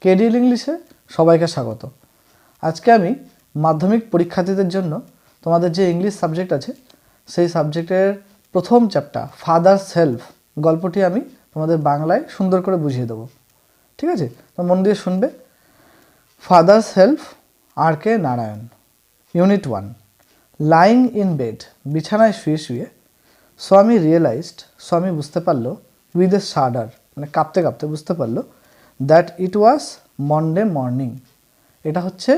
কেডিএল ইংলিশে সবাইকে স্বাগত। আজকে আমি মাধ্যমিক পরীক্ষার্থীদের জন্য তোমাদের যে ইংলিশ সাবজেক্ট আছে সেই সাবজেক্টের প্রথম চ্যাপ্টার ফাদার সেলফ গল্পটি আমি তোমাদের বাংলায় সুন্দর করে বুঝিয়ে দেবো। ঠিক আছে, তো মন দিয়ে শুনবে। Father self R K Narayan. Unit 1। Lying in bed, বিছানায় শুয়ে শুয়ে স্বামী রিয়েলাইজড, স্বামী বুঝতে পারলো, উইথ এ শাডার মানে কাঁপতে কাঁপতে বুঝতে পারলো, that it was Monday morning, এটা হচ্ছে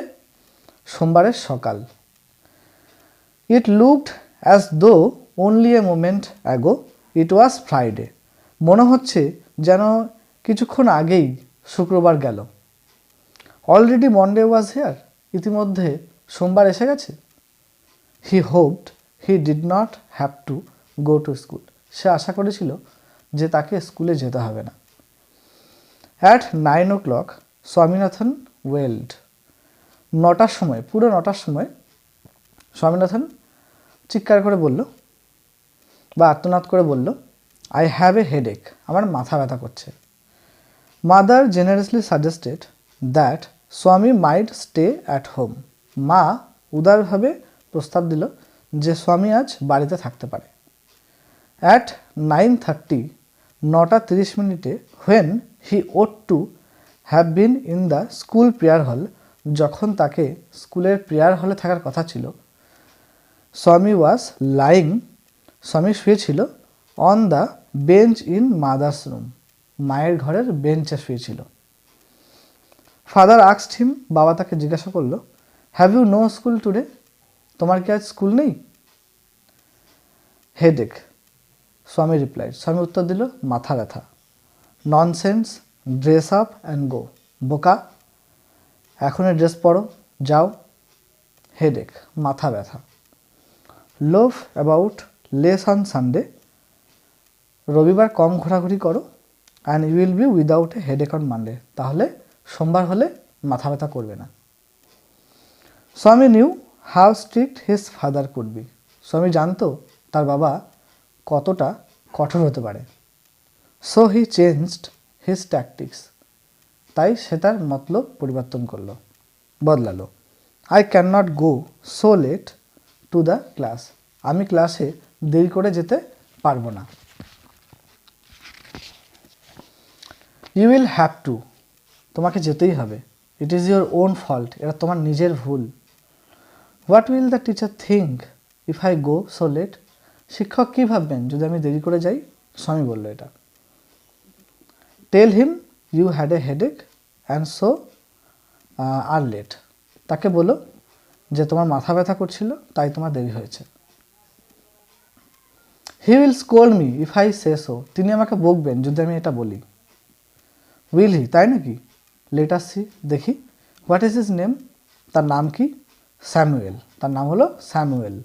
সোমবারের সকাল। It looked as though only a moment ago it was Friday, মনে হচ্ছে যেন কিছুক্ষণ আগেই শুক্রবার গেল। অলরেডি মন্ডে ওয়াজ হেয়ার, ইতিমধ্যে সোমবার এসে গেছে। He hoped he did not have to go to school, সে আশা করেছিল যে তাকে স্কুলে যেতে হবে না। অ্যাট 9 o'clock স্বামীনাথন ওয়েলড, 9টার সময়, পুরো 9টার সময় স্বামীনাথন চিৎকার করে বলল বা আর্তনাদ করে বলল, আই হ্যাভ এ হেডেক, আমার মাথা ব্যথা করছে। মাদার জেনারেসলি সাজেস্টেড দ্যাট স্বামী মাইট স্টে অ্যাট হোম, মা উদারভাবে প্রস্তাব দিল যে স্বামী আজ বাড়িতে থাকতে পারে। At 9:30 9:30 when he ought to have been in the school prayer hall, যখন তাকে স্কুলের প্রেয়ার হলে থাকার কথা ছিল, স্বামী ওয়াজ লাইং, স্বামী শুয়েছিল, on the bench in mother's room, মায়ের ঘরের বেঞ্চে শুয়েছিল। ফাদার আস্কড হিম, বাবা তাকে জিজ্ঞাসা করলো, have you no school today, তোমার কি আজ স্কুল নেই? হেডেক, স্বামী রিপ্লাইড, স্বামী উত্তর দিল, মাথা ব্যথা। Nonsense, dress up and go, বোকা, এখনই ড্রেস পরো, যাও। হেডেক, মাথা ব্যথা। লোভ অ্যাবাউট লেস অন সানডে, রবিবার কম ঘোরাঘুরি করো। And you will be without a headache on Monday, তাহলে সোমবার হলে মাথা ব্যথা করবে না। Swami knew how strict his father could be, Swami জানতো তার বাবা কতটা কঠোর হতে পারে। So he changed his tactics, তাই সে তার মতলব পরিবর্তন করলো, বদলালো। I can not go so late to the class, আমি ক্লাসে দেরি করে যেতে পারবো না। ইউ উইল হ্যাভ টু, তোমাকে যেতেই হবে। It is your own fault, এটা তোমার নিজের ভুল। What will the teacher think if I go so late, শিক্ষক কী ভাববেন যদি আমি দেরি করে যাই? স্বামী বলল এটা। Tell him you had a headache and so are late, তাকে বলো যে তোমার মাথা ব্যথা করছিল তাই তোমার দেরি হয়েছে। He will scold me if I say so, তিনি আমাকে বকবেন যদি আমি এটা বলি। উইল হি, তাই নাকি? লেট আস সি, দেখি। হোয়াট ইজ হিজ নেম, তার নাম কি? স্যামুয়েল, তার নাম হলো Samuel.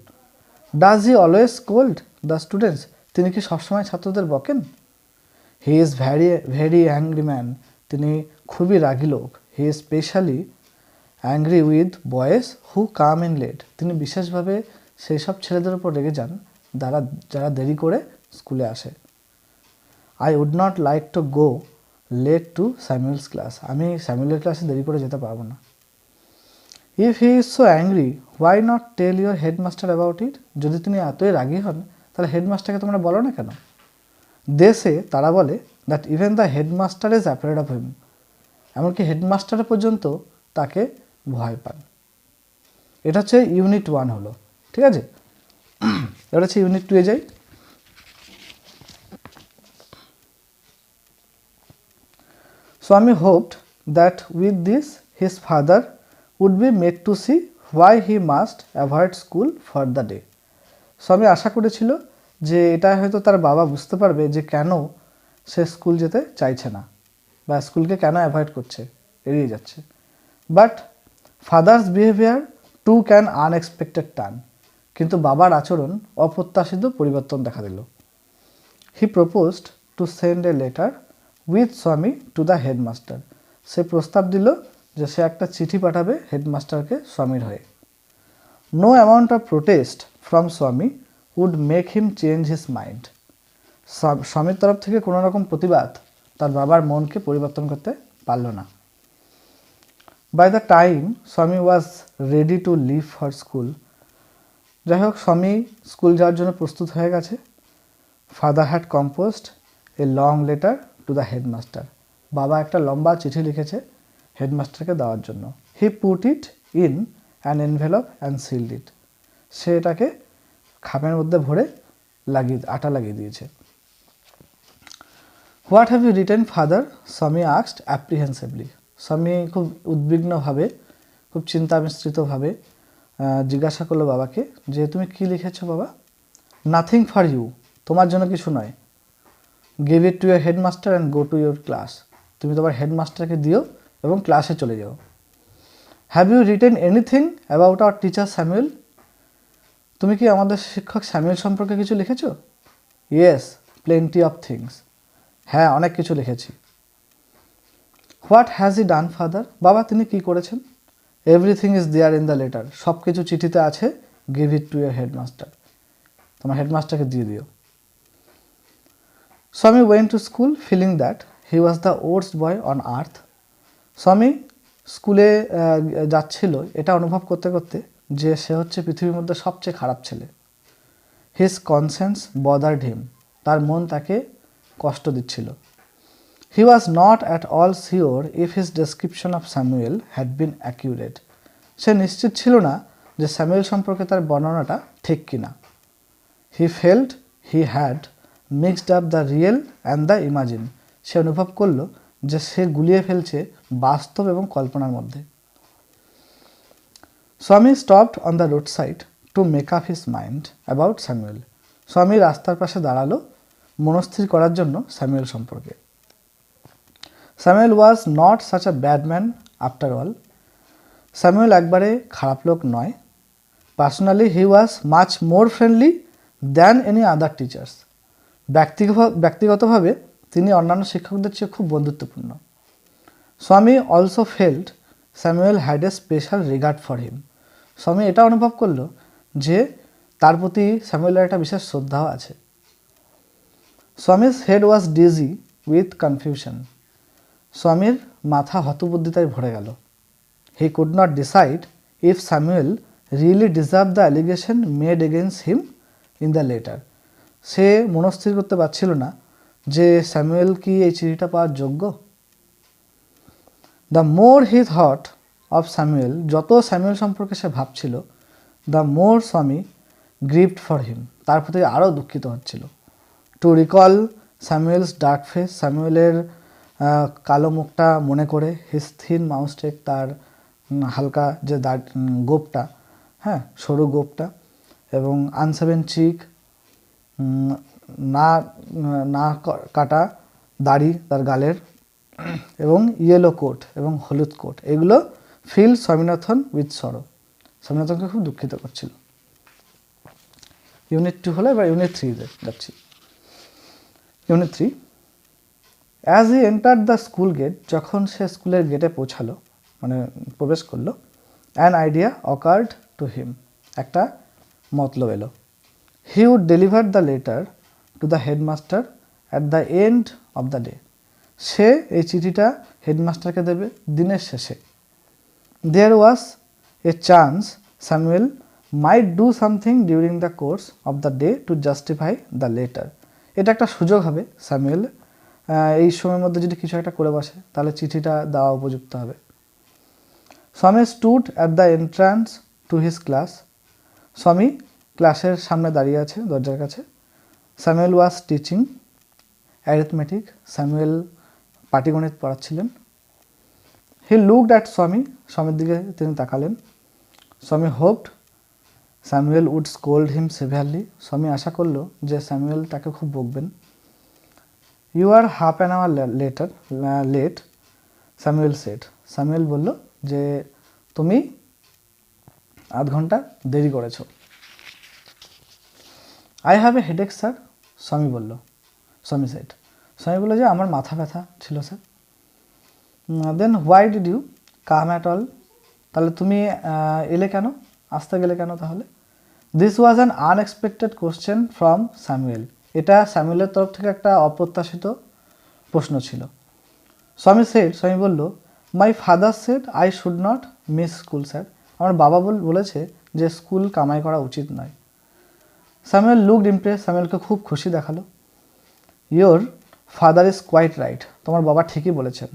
Does he always scold the students, তিনি কি সবসময় ছাত্রদের বকেন? He is very very angry man, তিনি খুবই রাগী লোক। He is specially angry with boys who come in late, তিনি বিশেষভাবে সেই সব ছেলেদের উপর রেগে যান যারা দেরি করে স্কুলে আসে। I would not like to go late to Samuel's class, আমি স্যামুয়েলের ক্লাসে দেরি করে যেতে পারবো না। If he is so angry why not tell your headmaster about it, যদি তিনি এতই রাগী হন তাহলে হেডমাস্টারকে তোমরা বলো না কেন? দেশে তারা বলে that even the headmaster is afraid of him, এমনকি হেডমাস্টার পর্যন্ত তাকে ভয় পান। এটা হচ্ছে ইউনিট 1 হলো, ঠিক আছে। এটা হচ্ছে ইউনিট 2 এ যাই। Swami hoped that with this his father would be made to see why he must avoid school for the day, Swami আশা করেছিল যে এটা হয়তো তার বাবা বুঝতে পারবে যে কেন সে স্কুল যেতে চাইছে না বা স্কুলকে কেন অ্যাভয়েড করছে, এড়িয়ে যাচ্ছে। But father's behaviour took an unexpected turn, কিন্তু বাবার আচরণ অপ্রত্যাশিত পরিবর্তন দেখা দিল। He proposed to send a letter with Swami to the headmaster, সে প্রস্তাব দিল যে সে একটা চিঠি পাঠাবে হেডমাস্টারকে স্বামীর হয়ে। No amount of protest from Swami would make him change his mind, স্বামীর তরফ থেকে কোনো রকম প্রতিবাদ তার বাবার মনকে পরিবর্তন করতে পারল না। By the time Swami was ready to leave for school, যাই হোক স্বামী স্কুল যাওয়ার জন্য প্রস্তুত হয়ে গেছে। Father had composed a long letter to the headmaster, বাবা একটা লম্বা চিঠি লিখেছে হেডমাস্টারকে দেওয়ার জন্য। He put it in an envelope and sealed it, সে এটাকে খামের মধ্যে ভরে আটা লাগিয়ে দিয়েছে। What have you written father, Swami asked apprehensively, Swami খুব উদ্বিগ্নভাবে, খুব চিন্তা মিশ্রিতভাবে জিজ্ঞাসা করলো বাবাকে যে তুমি কি লিখেছো বাবা। নাথিং ফর ইউ, তোমার জন্য কিছু নয়। Give it to your headmaster and go to your class, তুমি তোমার হেডমাস্টারকে দিও এবং ক্লাসে চলে যাও। Have you written anything about our teacher Samuel, তুমি কি আমাদের শিক্ষক স্যামুয়েল সম্পর্কে কিছু লিখেছো? ইয়েস, প্লেন্টি অফ থিংস, হ্যাঁ অনেক কিছু লিখেছি। What has he done father, বাবা তিনি কি করেছেন? Everything is there in the letter, সব কিছু চিঠিতে আছে। Give it to your headmaster, তোমার হেডমাস্টারকে দিয়ে দিও। Swami went to school feeling that he was the worst boy on earth, Swami স্কুলে যাচ্ছিল এটা অনুভব করতে করতে যে সে হচ্ছে পৃথিবীর মধ্যে সবচেয়ে খারাপ ছেলে। হিজ কনসেন্স বদার্ড হিম, তার মন তাকে কষ্ট দিচ্ছিল। He was not at all sure if his description of Samuel had been accurate, সে নিশ্চিত ছিল না যে স্যামুয়েল সম্পর্কে তার বর্ণনাটা ঠিক কিনা। He felt he had mixed up the real and the imagine, সে অনুভব করল যে সে গুলিয়ে ফেলছে বাস্তব এবং কল্পনার মধ্যে। স্বামী stopped on the road side to make up his mind about Samuel, স্বামী রাস্তার পাশে দাঁড়ালো মনস্থির করার জন্য স্যামুয়েল সম্পর্কে। Samuel was not such a bad man after all, Samuel একবারে খারাপ লোক নয়। পার্সোনালি হি ওয়াজ much more friendly than any other teachers, ব্যক্তিগতভাবে তিনি অন্যান্য শিক্ষকদের চেয়ে খুব বন্ধুত্বপূর্ণ। স্বামী also felt Samuel had a special regard for him, স্বামী এটা অনুভব করল যে তার প্রতি স্যামুয়েলের একটা বিশেষ শ্রদ্ধাও আছে। স্বামীর head was dizzy with confusion, স্বামীর মাথা হতবুদ্ধিতায় ভরে গেল। He could not decide if Samuel really deserve the allegation made against him in the letter, সে মনস্থির করতে পারছিল না যে স্যামুয়েল কি এই চিঠিটা পাওয়ার যোগ্য। The more he thought of Samuel, যত স্যামুয়েল সম্পর্কে সে ভাবছিল, দ্য মোর স্বামী গ্রিভড ফর হিম, তার প্রতি আরও দুঃখিত হচ্ছিল। To recall Samuel's dark face, স্যামুয়েলের কালো মুখটা মনে করে, হিজ থিন মাউস্টেক, তার হালকা যে গোপটা, হ্যাঁ সরু গোপটা, এবং আনসেভেন চিক, না না কাটা দাড়ি তার গালের, এবং ইয়েলো কোট এবং হলুদ কোট, এগুলো ফিল স্বামীনাথন উইথ সরো, স্বামীনাথনকে খুব দুঃখিত করছিল। ইউনিট 2 হলো, এবার ইউনিট 3 যাচ্ছি। Unit 3, as he enter the school gate, যখন সে স্কুলের গেটে পৌঁছালো, মানে প্রবেশ করলো, an idea occurred to him, একটা মতলব এলো। He would deliver the letter to the headmaster at the end of the day, সে এই চিঠিটা হেডমাস্টারকে দেবে দিনের শেষে। There was a chance Samuel might do something during the course of the day to justify the letter, এটা একটা সুযোগ হবে স্যামুয়েল এই সময়ের মধ্যে যদি কিছু একটা করে বসে তাহলে চিঠিটা দেওয়া উপযুক্ত হবে। Swami stood at the entrance to his class, Swami ক্লাসের সামনে দাঁড়িয়ে আছে দরজার কাছে। Samuel was teaching arithmetic, Samuel পাটিগণিত পড়াচ্ছিলেন। হি লুকড অ্যাট স্বামী, স্বামীর দিকে তিনি তাকালেন। Swami hoped Samuel would scold him severely, Swami আশা করলো যে স্যামুয়েল তাকে খুব বকবেন। You are half an hour late, Samuel said, Samuel বলল যে তুমি আধ ঘন্টা দেরি করেছ। I have a headache sir, স্বামী বলল, স্বামী সেড, স্বামী বলল যে আমার মাথা ব্যথা ছিল sir. Then why did you come at all, তাহলে তুমি এলে কেন, আসতে গেলে কেন তাহলে? This was an unexpected question from Samuel, এটা স্যামুয়েলের তরফ থেকে একটা অপ্রত্যাশিত প্রশ্ন ছিল। স্বামী সেড, স্বামী বলল, my father said I should not miss school sir. আমার বাবা বলেছে যে স্কুল কামাই করা উচিত নয়। স্যামুয়েল লুকড ইমপ্রেস, স্যামুয়েলকে খুব খুশি দেখালো। Your father is quite right, তোমার বাবা ঠিকই বলেছেন।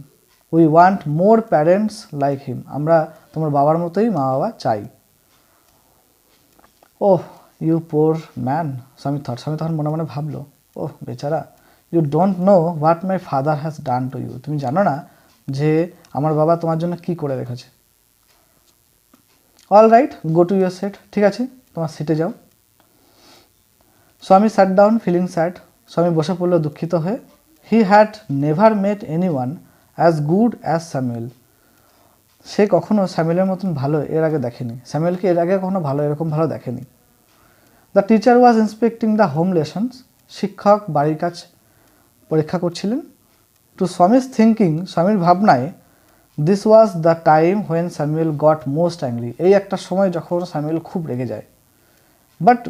We want more parents like him, আমরা তোমার বাবার মতোই মা বাবা চাই। ওহ ইউ পোর ম্যান, স্বামী তখন মনে মনে ভাবলো, ওহ বেচারা। You don't know what my father has done to you, তুমি জানো না যে আমার বাবা তোমার জন্য কি করে রেখেছে। All right, go to your set, ঠিক আছে তোমার সিটে যাও। স্বামী স্যাট ডাউন ফিলিং স্যাড, স্বামী বসে পড়লো দুঃখিত হয়ে। He had never met anyone as good as Samuel, সে কখনো স্যামুয়েলের মতন ভালো এর আগে দেখেনি, স্যামুয়েলকে এর আগে কখনো এরকম ভালো দেখেনি। The teacher was inspecting the home lessons, শিক্ষক বাড়ির কাজ পরীক্ষা করছিলেন। টু স্বামীজ থিঙ্কিং, স্বামীর ভাবনায়, this was the time when Samuel goat most angry, এই একটা সময় যখন স্যামুয়েল খুব রেগে যায়। But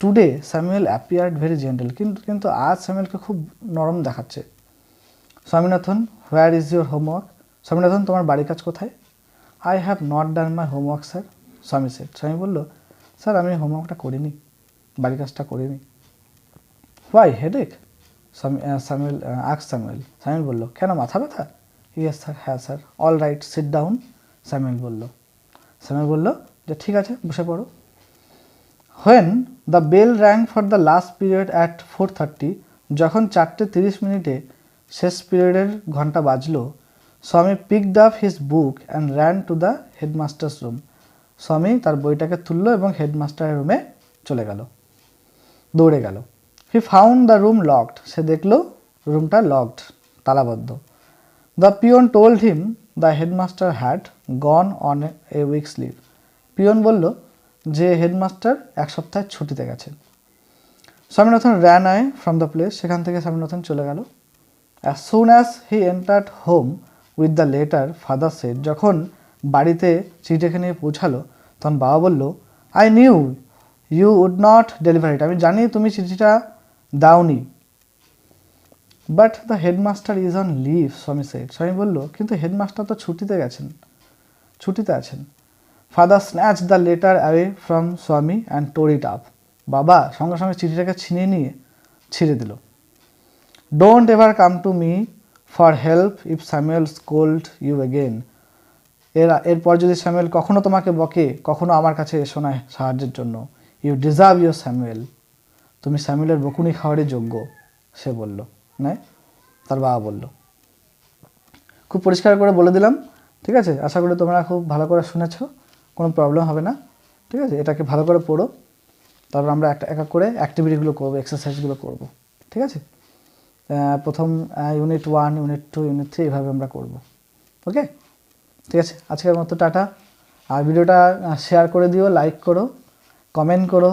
today Samuel appeared very gentle, কিন্তু আজ স্যামুয়েলকে খুব নরম দেখাচ্ছে। Swaminathan where is your homework, Swaminathan তোমার বাড়ির কাজ কোথায়। I have not done my homework sir, স্বামী সেড, স্বামী বলল, স্যার আমি হোমওয়ার্কটা করিনি, বাড়ির কাজটা করিনি। হোয়াই হেডেক, স্যামুয়েল স্যামুয়েল বলল, কেন মাথা ব্যথা। ইয়েস স্যার, হ্যাঁ sir. All right sit down, Samuel বলল যে ঠিক আছে বসে পড়ো। When the bell rang for the last period at 4:30, যখন 4:30 শেষ পিরিয়ডের ঘন্টা বাজলো, Swami picked up his book and ran to the headmaster's room, Swami তার বইটাকে তুললো এবং হেডমাস্টারের রুমে চলে গেল, দৌড়ে গেল। He found the room locked, সে দেখলো রুমটা লকড, তালাবদ্ধ। The peon told him the headmaster had gone on a week's leave, peon বলল যে হেডমাস্টার এক সপ্তাহের ছুটিতে গেছেন। Swaminathan ran away from the place, সেখান থেকে স্বামীনাথন চলে গেল। As soon as he entered home with the letter, father said, যখন বাড়িতে চিঠিটা নিয়ে পৌঁছালো তখন বাবা বলল, I knew you would not deliver ইট, আমি জানি তুমি চিঠিটা দাওনি। But the headmaster is on leave, Swami said, Swami বলল কিন্তু হেডমাস্টার তো ছুটিতে আছেন। Father snatch the letter away from Swami and tore it up, বাবা সঙ্গে সঙ্গে চিঠিটাকে ছিঁড়ে দিল। Don't ever come to me for help if Samuel scold you again, এরপর যদি স্যামুয়েল কখনো তোমাকে বকে, কখনো আমার কাছে এসো না সাহায্যের জন্য। ইউ ডিজার্ভ ইউর স্যামুয়েল, তুমি স্যামুয়েলের বকুনি খাওয়ারই যোগ্য, সে বলল, তার বাবা বলল। খুব পরিষ্কার করে বলে দিলাম, ঠিক আছে। আশা করি তোমরা খুব ভালো করে শুনেছ, কোনো প্রবলেম হবে না, ঠিক আছে। এটাকে ভালো করে পড়ো, তারপর আমরা এক করে অ্যাক্টিভিটিগুলো করবো, এক্সারসাইজগুলো করবো, ঠিক আছে। প্রথম ইউনিট 1, ইউনিট 2, ইউনিট 3 এইভাবে আমরা করব, ওকে। ঠিক আছে, আজকের মতো টাটা। আর ভিডিওটা শেয়ার করে দিও, লাইক করো, কমেন্ট করো,